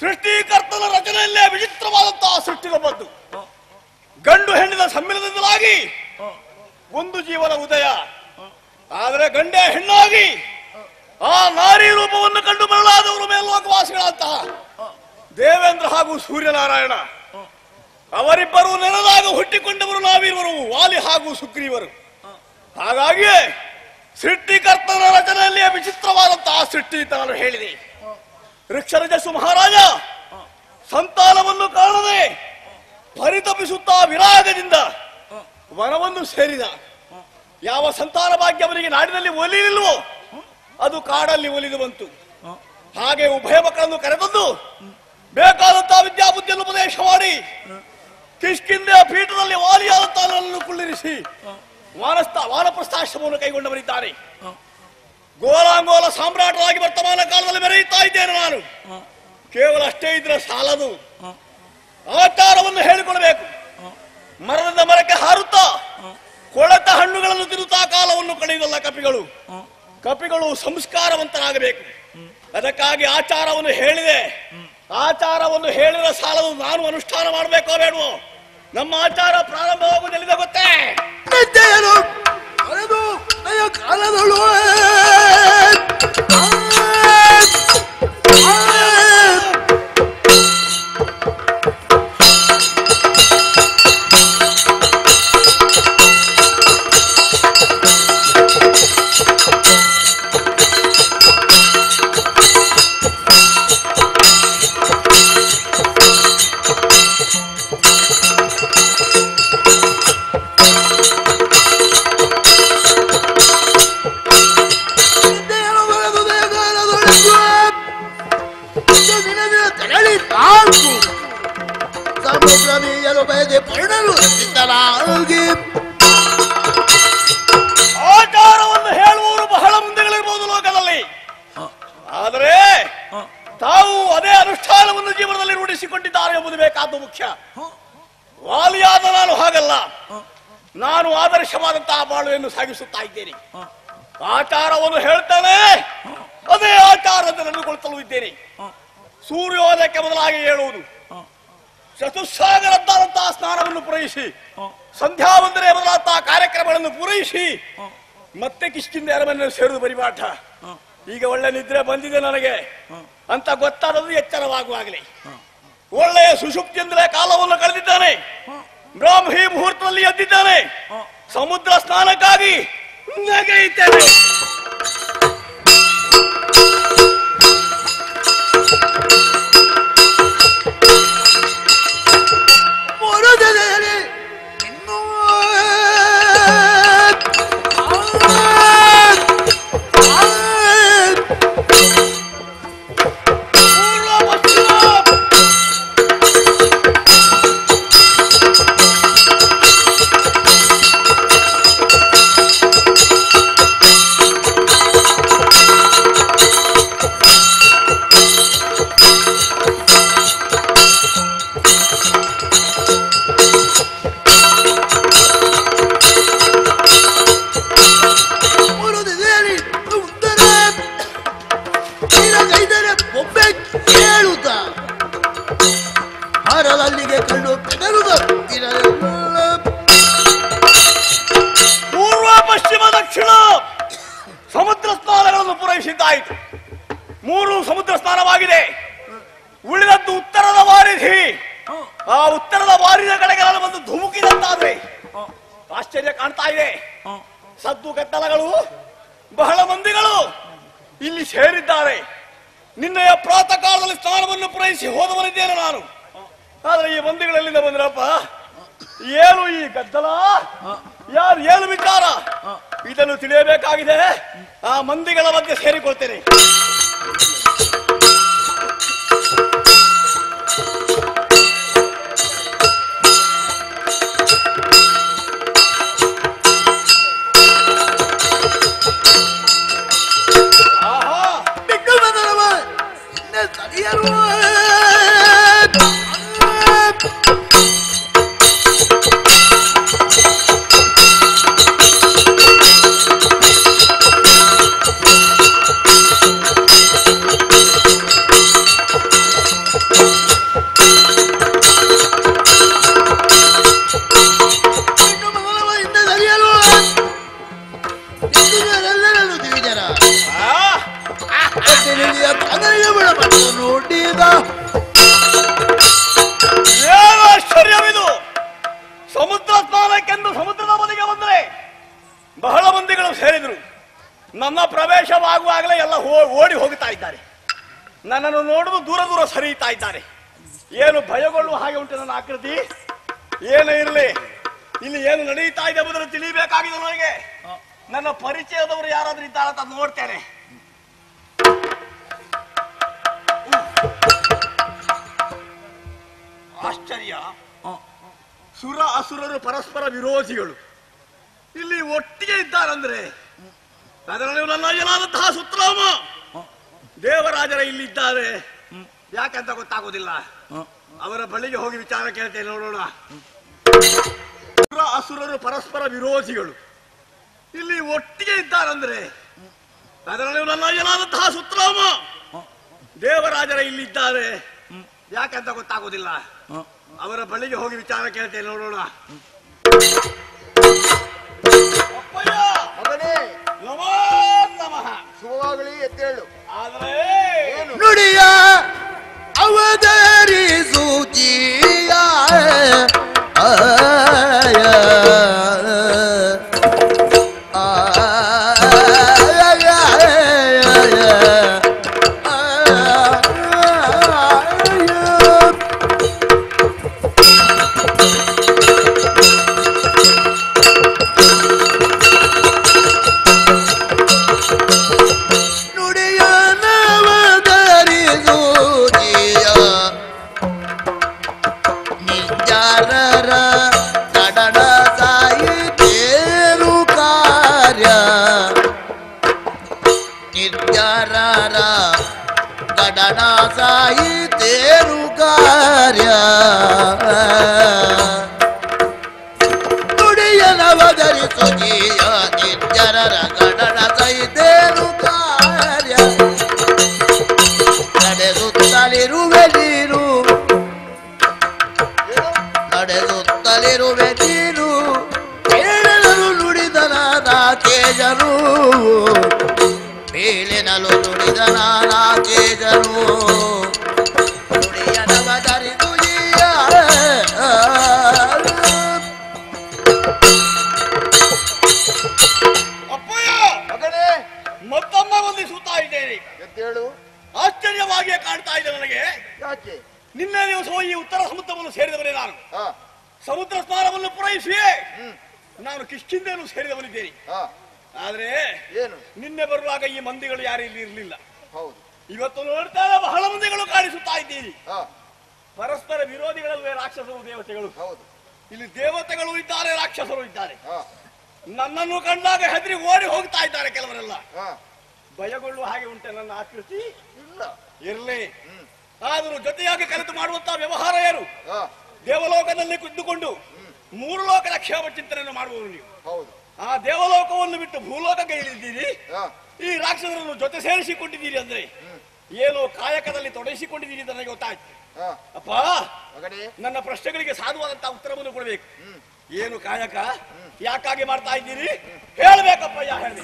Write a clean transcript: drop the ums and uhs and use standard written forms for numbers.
ಸೃಷ್ಟಿಕರ್ತನ ರಚನೆಯಲ್ಲೇ ವಿಚಿತ್ರವಾದಂತಹ ಸೃಷ್ಟಿಗೆ ಬಂದು ಗಂಡು ಹೆಣ್ಣಿನ ಸಮ್ಮಿಲನದಿಂದಲಾಗಿ ಒಂದು ಜೀವನ ಉದಯ. ಆದರೆ ಗಂಡೆ ಹೆಣ್ಣಾಗಿ ಆ ನಾರಿ ರೂಪವನ್ನು ಕಂಡು ಬರಲಾದವರು ಮೇಲ್ಲೋಕವಾಸಿಗಳಂತಹ ದೇವೇಂದ್ರ ಹಾಗೂ ಸೂರ್ಯನಾರಾಯಣ ಅವರಿಬ್ಬರು ನೆನೆದಾಗ ಹುಟ್ಟಿಕೊಂಡವರು ನಾವಿರುವರು ವಾಲಿ ಹಾಗೂ ಸುಗ್ರೀವರು. ಹಾಗಾಗಿಯೇ ಸೃಷ್ಟಿಕರ್ತನ ರಚನೆಯಲ್ಲಿಯೇ ವಿಚಿತ್ರವಾದಂತಹ ಸೃಷ್ಟಿ ತಾನು ಹೇಳಿದೆ. ವೃಕ್ಷರಜಸ್ಸು ಮಹಾರಾಜ ಸಂತಾನವನ್ನು ಕಾಣದೆ ಪರಿತಪಿಸುತ್ತಾ ವಿರಾಗದಿಂದ ವನವನ್ನು ಸೇರಿದ. ಯಾವ ಸಂತಾನ ಭಾಗ್ಯ ಅವನಿಗೆ ನಾಡಿನಲ್ಲಿ ಒಲಿಲಿಲ್ವೋ ಅದು ಕಾಡಲ್ಲಿ ಒಲಿದು ಬಂತು. ಹಾಗೆ ಉಭಯ ಮಕ್ಕಳನ್ನು ಕರೆತಂದು ಬೇಕಾದಂತಹ ವಿದ್ಯಾಬುದ್ಧಿಯನ್ನು ಉಪದೇಶ ಮಾಡಿ ಕಿಷ್ಕಿಂಧೆಯ ಪೀಠದಲ್ಲಿ ವಾಲಿಯಾದಂತಹ ಕುಳ್ಳಿರಿಸಿ ವಾನಪ್ರಸ್ಥಾಶ್ರಮವನ್ನು ಕೈಗೊಂಡವರಿದ್ದಾರೆ. ಗೋಲಾಂಗೋಲ ಸಾಮ್ರಾಟರಾಗಿ ವರ್ತಮಾನ ಕಾಲದಲ್ಲಿ ಮೆರೆಯುತ್ತಾ ಇದ್ದೇನೆ ನಾನು. ಕೇವಲ ಅಷ್ಟೇ ಇದ್ರೆ ಸಾಲದು, ಆಚಾರವನ್ನು ಹೇಳಿಕೊಡಬೇಕು. ಮರದಿಂದ ಮರಕ್ಕೆ ಹಾರುತ್ತಾ ಕೊಳೆತ ಹಣ್ಣುಗಳನ್ನು ತಿನ್ನುತ್ತಾ ಕಾಲವನ್ನು ಕಳೆಯುವುದಲ್ಲ ಕಪಿಗಳು ಸಂಸ್ಕಾರವಂತರಾಗಬೇಕು. ಅದಕ್ಕಾಗಿ ಆಚಾರವನ್ನು ಹೇಳಿದೆ. ಆಚಾರವನ್ನು ಹೇಳಿದ ಸಾಲದು, ನಾನು ಅನುಷ್ಠಾನ ಮಾಡಬೇಕೋ ಬೇಡವೋ? ನಮ್ಮ ಆಚಾರ ಪ್ರಾರಂಭವಾಗುವುದೆಲ್ಲಿದೆ ಗೊತ್ತೇ? ಕಾಲದಳು ಆಚಾರವನ್ನು ಹೇಳುವವರು ಬಹಳ ಮುಂದೆಗಳಿರ್ಬೋದು ಲೋಕದಲ್ಲಿ. ಆದರೆ ತಾವು ಅದೇ ಅನುಷ್ಠಾನವನ್ನು ಜೀವನದಲ್ಲಿ ರೂಢಿಸಿಕೊಂಡಿದ್ದಾರೆ ಎಂಬುದು ಬೇಕಾದ ಮುಖ್ಯ. ವಾಲಿಯಾದ ನಾನು ಹಾಗಲ್ಲ. ನಾನು ಆದರ್ಶವಾದಂತಹ ಬಾಳುವೆಯನ್ನು ಸಾಗಿಸುತ್ತಾ ಇದ್ದೇನೆ. ಆಚಾರವನ್ನು ಹೇಳ್ತಾನೆ, ಅದೇ ಆಚಾರದಿಂದ ನಡೆದುಕೊಳ್ತಲೂ ಇದ್ದೇನೆ. ಸೂರ್ಯೋದಯಕ್ಕೆ ಮೊದಲಾಗಿ ಹೇಳುವುದು, ಚತುಸ್ಸಾಗರದ್ದಾದಂತಹ ಸ್ನಾನವನ್ನು ಪೂರೈಸಿ, ಸಂಧ್ಯಾ ವಂದನೆ ಮೊದಲಾದಂತಹ ಕಾರ್ಯಕ್ರಮಗಳನ್ನು ಪೂರೈಸಿ ಮತ್ತೆ ಕಿಷ್ಕಿಂಧೆ ಅರಮನೆಯನ್ನು ಸೇರುವುದು ಪರಿಪಾಠ. ಈಗ ಒಳ್ಳೆ ನಿದ್ರೆ ಬಂದಿದೆ ನನಗೆ ಅಂತ ಗೊತ್ತಾದದ್ದು ಎಚ್ಚರವಾಗುವಾಗಲೇ ಒಳ್ಳೆಯ ಸುಷುಪ್ತಿಯಿಂದಲೇ ಕಾಲವನ್ನು ಕಳೆದಿದ್ದಾನೆ. ಬ್ರಾಹ್ಮಿ ಮುಹೂರ್ತದಲ್ಲಿ ಎದ್ದಿದ್ದಾನೆ. ಸಮುದ್ರ ಸ್ನಾನಕ್ಕಾಗಿ ನೆಗೆಯುತ್ತೇನೆ. ಮಂದಿಗಳ ವಾರಿನ ಕಡೆಗೆ ನಾನು ಬಂದು ಧುಮುಕಿದಂತಾದ್ರೆ ಆಶ್ಚರ್ಯ ಕಾಣ್ತಾ ಇದೆ. ಸದ್ದು ಕತ್ತಲಗಳು ಬಹಳ ಮಂದಿಗಳು ಇಲ್ಲಿ ಸೇರಿದ್ದಾರೆ. ನಿನ್ನೆಯ ಪ್ರಾತಃ ಕಾಲದಲ್ಲಿ ಸ್ನಾನವನ್ನು ಪೂರೈಸಿ ಹೋದವನಿದ್ದೇನೆ ನಾನು. ಆದ್ರೆ ಈ ಮಂದಿಗಳೆಲ್ಲಿಂದ ಬಂದ್ರಪ್ಪ? ಏನು ಈ ಗದ್ದಲ? ಯಾರು ಏನು ವಿಚಾರ? ಇದನ್ನು ತಿಳಿಯಬೇಕಾಗಿದೆ. ಆ ಮಂದಿಗಳ ಮಧ್ಯೆ ಸೇರಿಕೊಳ್ತೇನೆ. ಏನು ಆಶ್ಚರ್ಯವಿದು! ಸಮುದ್ರ ಸ್ನಾನಕ್ಕೆಂದು ಸಮುದ್ರದ ಬದಿಗೆ ಬಂದರೆ ಬಹಳ ಮಂದಿಗಳು ಸೇರಿದ್ರು. ನನ್ನ ಪ್ರವೇಶವಾಗುವಾಗಲೇ ಎಲ್ಲ ಓಡಿ ಹೋಗ್ತಾ ಇದ್ದಾರೆ. ನನ್ನನ್ನು ನೋಡುದು ದೂರ ದೂರ ಸರಿಯುತ್ತಾ ಇದ್ದಾರೆ. ಏನು ಭಯಗೊಳ್ಳುವ ಹಾಗೆ ಉಂಟು ನನ್ನ ಆಕೃತಿ. ಏನೇ ಇರಲಿ, ಇಲ್ಲಿ ಏನು ನಡೆಯುತ್ತಾ ಇದೆ ಎಂಬುದನ್ನು ತಿಳಿಯಬೇಕಾಗಿದೆ ನನಗೆ. ನನ್ನ ಪರಿಚಯದವರು ಯಾರಾದ್ರೂ ಇದ್ದಾರೆ ಅಂತ ನೋಡ್ತೇನೆ. ಆಶ್ಚರ್ಯ! ಸುರ ಅಸುರರು ಪರಸ್ಪರ ವಿರೋಧಿಗಳು ಇಲ್ಲಿ ಒಟ್ಟಿಗೆ ಇದ್ದಾರಂದ್ರೆ ಅದರಲ್ಲಿ ನನ್ನ ಅಯ್ಯನಾದಂತಹ ಸುತ್ತರಾಮ ದೇವರಾಜರ ಇಲ್ಲಿದ್ದಾರೆ. ಯಾಕಂತ ಗೊತ್ತಾಗೋದಿಲ್ಲ. ಅವರ ಬಳಿಗೆ ಹೋಗಿ ವಿಚಾರ ಕೇಳ್ತೇನೆ, ನೋಡೋಣ. ಸುರ ಅಸುರರು ಪರಸ್ಪರ ವಿರೋಧಿಗಳು ಇಲ್ಲಿ ಒಟ್ಟಿಗೆ ಇದ್ದಾರಂದ್ರೆ ಅದರಲ್ಲಿ ನನ್ನ ಅಯ್ಯನಾದಂತಹ ಸುತ್ತರಾಮ ದೇವರಾಜರ ಇಲ್ಲಿದ್ದಾರೆ. ಯಾಕಂತ ಗೊತ್ತಾಗೋದಿಲ್ಲ. ಅವರ ಬಳಿಗೆ ಹೋಗಿ ವಿಚಾರ ಕೇಳ್ತೇನೆ, ನೋಡೋಣ. ನಮೋ ನಮಃ. ಶುಭವಾಗಲಿ ಎದ್ದೇಳು. ಆದರೆ ನುಡಿಯ ಅವತರಿಸುಚಿಯ ನಡೆಸುತ್ತಲಿರುವೆ ನೀನು ಕೇಳಲು ನುಡಿದನ ತೇಜನು ಮೇಲಿನಲು ನುಡಿದ ನಾನಾ ತೇಜನು ನುಡಿಯನವದರಿದು ಮತ್ತೊಮ್ಮೆ ವಂದಿಸುತ್ತಾ ಇದ್ದೇನೆ. ಎದ್ದೇಳು. ಆಶ್ಚರ್ಯವಾಗಿಯೇ ಕಾಣ್ತಾ ಇದೆ ನನಗೆ. ಯಾಕೆ? ನಿನ್ನೆ ದಿವಸ ಈ ಉತ್ತರ ಸಮುದ್ರವನ್ನು ಸೇರಿದವನೇ ನಾನು. ಸಮುದ್ರ ಸ್ನಾನವನ್ನು ಪೂರೈಸಿ ನಾನು ಕಿಷ್ಕಿಂಧೆಯನ್ನು ಸೇರಿದವನಿದ್ದೇನೆ. ಆದ್ರೆ ಏನು? ನಿನ್ನೆ ಬರುವಾಗ ಈ ಮಂದಿಗಳು ಯಾರು ಇಲ್ಲಿ ಇರಲಿಲ್ಲ. ಹೌದು. ಇವತ್ತು ನೋಡ್ತಾ ಬಹಳ ಮಂದಿಗಳು ಕಾಣಿಸುತ್ತಾ ಇದ್ದೀರಿ. ಪರಸ್ಪರ ವಿರೋಧಿಗಳಲ್ವೇ ರಾಕ್ಷಸರು ದೇವತೆಗಳು. ಹೌದು. ಇಲ್ಲಿ ದೇವತೆಗಳು ಇದ್ದಾರೆ, ರಾಕ್ಷಸರು ಇದ್ದಾರೆ. ನನ್ನನ್ನು ಕಂಡಾಗ ಹೆದರಿ ಓಡಿ ಹೋಗ್ತಾ ಇದ್ದಾರೆ ಕೆಲವರೆಲ್ಲ. ಭಯಗೊಳ್ಳುವ ಹಾಗೆ ಉಂಟೆ ನನ್ನ ಆಕೃತಿ? ಇಲ್ಲ. ಇರ್ಲಿ. ಆದರೂ ಜೊತೆಯಾಗಿ ಕಲಿತು ಮಾಡುವಂತಹ ವ್ಯವಹಾರ ಏನು? ದೇವಲೋಕದಲ್ಲಿ ಇದ್ದುಕೊಂಡು ಮೂರು ಲೋಕದ ಕ್ಷೇಮ ಚಿಂತನೆಯನ್ನು ಮಾಡುವವರು ನೀವು. ಹೌದು. ಆ ದೇವಲೋಕವನ್ನು ಬಿಟ್ಟು ಭೂಲೋಕಕ್ಕೆ ಇಳಿದಿದ್ದೀರಿ. ಈ ರಾಕ್ಷಸರನ್ನು ಜೊತೆ ಸೇರಿಸಿಕೊಂಡಿದ್ದೀರಿ ಅಂದ್ರೆ ಏನು ಕಾಯಕದಲ್ಲಿ ತೊಡಗಿಸಿಕೊಂಡಿದ್ದೀರಿ ಅಂತ ನನಗೆ ಗೊತ್ತಾಯ್ತು. ಅಪ್ಪ, ನನ್ನ ಪ್ರಶ್ನೆಗಳಿಗೆ ಸಾಧುವಾದಂತಹ ಉತ್ತರವನ್ನು ಕೊಡಬೇಕು. ಏನು ಕಾಯಕ, ಯಾಕಾಗಿ ಮಾಡ್ತಾ ಇದ್ದೀರಿ? ಹೇಳ್ಬೇಕಪ್ಪ. ಹೇಳಿ.